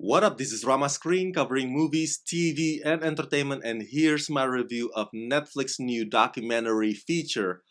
What up, this is Rama Screen covering movies, TV, and entertainment, and here's my review of Netflix's new documentary feature,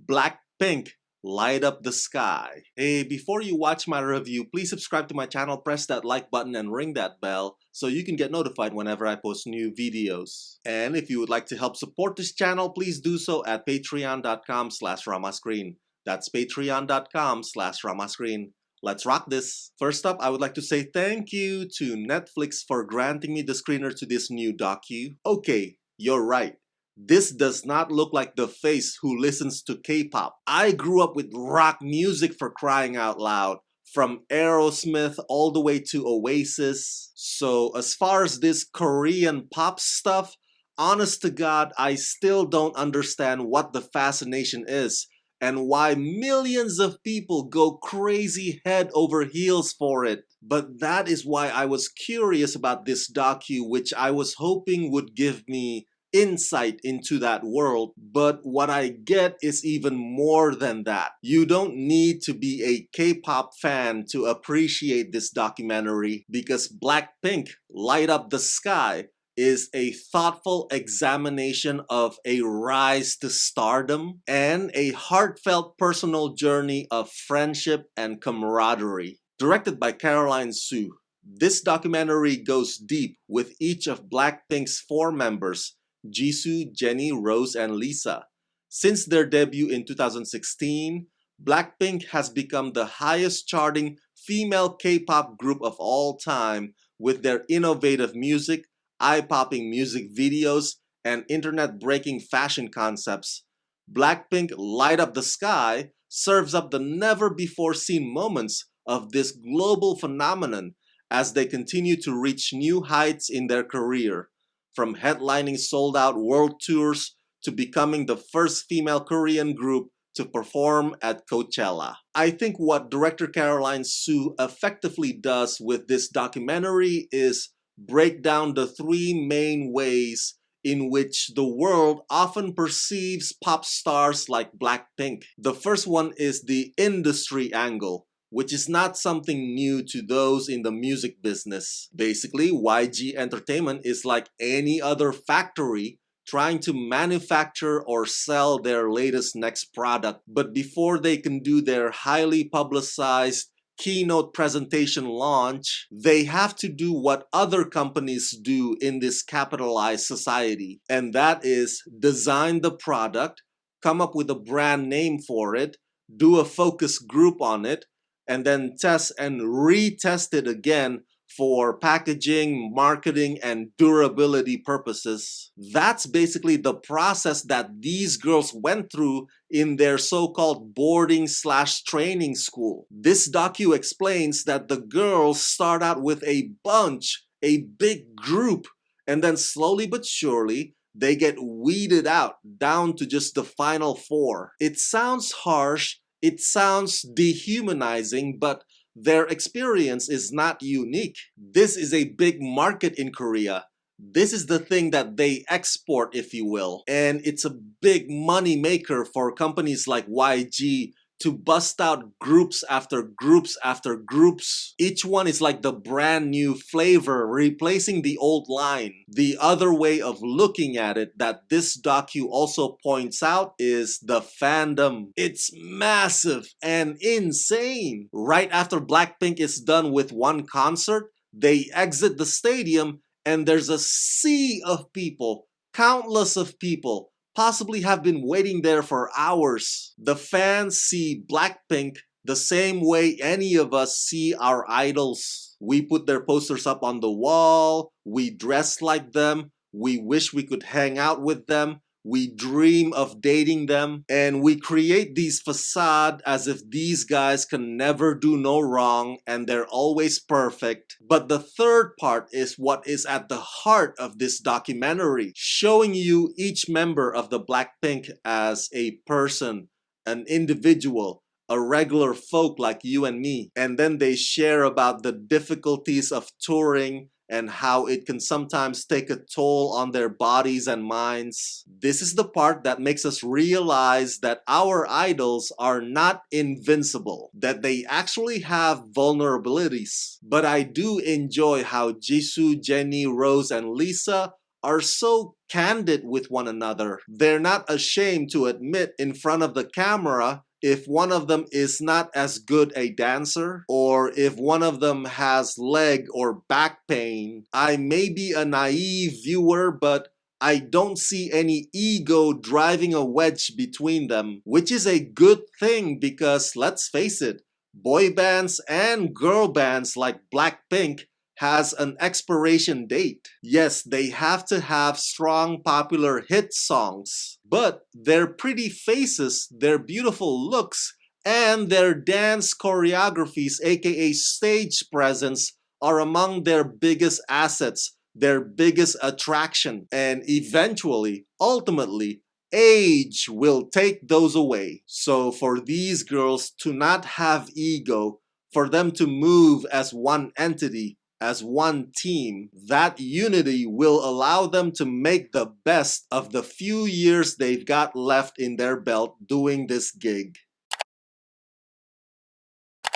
Blackpink, Light Up the Sky. Hey, before you watch my review, please subscribe to my channel, press that like button, and ring that bell so you can get notified whenever I post new videos. And if you would like to help support this channel, please do so at patreon.com/ramascreen. That's patreon.com/ramascreen. Let's rock this! First up, I would like to say thank you to Netflix for granting me the screener to this new docu. Okay, you're right. This does not look like the face who listens to K-pop. I grew up with rock music, for crying out loud, from Aerosmith all the way to Oasis. So as far as this Korean pop stuff, honest to God, I still don't understand what the fascination is and why millions of people go crazy head over heels for it. But that is why I was curious about this docu, which I was hoping would give me insight into that world. But what I get is even more than that. You don't need to be a K-pop fan to appreciate this documentary, because Blackpink, Light Up the Sky, is a thoughtful examination of a rise to stardom and a heartfelt personal journey of friendship and camaraderie. Directed by Caroline Sue, this documentary goes deep with each of Blackpink's four members, Jisoo, Jennie, Rose, and Lisa. Since their debut in 2016, Blackpink has become the highest charting female K-pop group of all time with their innovative music, eye-popping music videos, and internet-breaking fashion concepts. Blackpink Light Up the Sky serves up the never-before-seen moments of this global phenomenon as they continue to reach new heights in their career, from headlining sold-out world tours to becoming the first female Korean group to perform at Coachella. I think what director Caroline Sue effectively does with this documentary is break down the three main ways in which the world often perceives pop stars like Blackpink. The first one is the industry angle, which is not something new to those in the music business. Basically, YG Entertainment is like any other factory trying to manufacture or sell their latest next product. But before they can do their highly publicized keynote presentation launch, they have to do what other companies do in this capitalized society. And that is design the product, come up with a brand name for it, do a focus group on it, and then test and retest it again for packaging, marketing, and durability purposes. That's basically the process that these girls went through in their so-called boarding/training school. This docu explains that the girls start out with a bunch, a big group, and then slowly but surely, they get weeded out down to just the final four. It sounds harsh, it sounds dehumanizing, but their experience is not unique. This is a big market in Korea. This is the thing that they export, if you will. And it's a big money maker for companies like YG to bust out groups after groups after groups. Each one is like the brand new flavor, replacing the old line. The other way of looking at it that this docu also points out is the fandom. It's massive and insane. Right after Blackpink is done with one concert, they exit the stadium and there's a sea of people, countless of people, possibly have been waiting there for hours. The fans see Blackpink the same way any of us see our idols. We put their posters up on the wall, we dress like them, we wish we could hang out with them, we dream of dating them, and we create these facades as if these guys can never do no wrong and they're always perfect. But the third part is what is at the heart of this documentary, showing you each member of the Blackpink as a person, an individual, a regular folk like you and me. And then they share about the difficulties of touring and how it can sometimes take a toll on their bodies and minds. This is the part that makes us realize that our idols are not invincible, that they actually have vulnerabilities. But I do enjoy how Jisoo, Jennie, Rose, and Lisa are so candid with one another. They're not ashamed to admit in front of the camera if one of them is not as good a dancer, or if one of them has leg or back pain. I may be a naive viewer, but I don't see any ego driving a wedge between them, which is a good thing because let's face it, boy bands and girl bands like Blackpink has an expiration date. Yes, they have to have strong popular hit songs, but their pretty faces, their beautiful looks, and their dance choreographies, aka stage presence, are among their biggest assets, their biggest attraction, and eventually, ultimately, age will take those away. So for these girls to not have ego, for them to move as one entity, as one team, that unity will allow them to make the best of the few years they've got left in their belt doing this gig.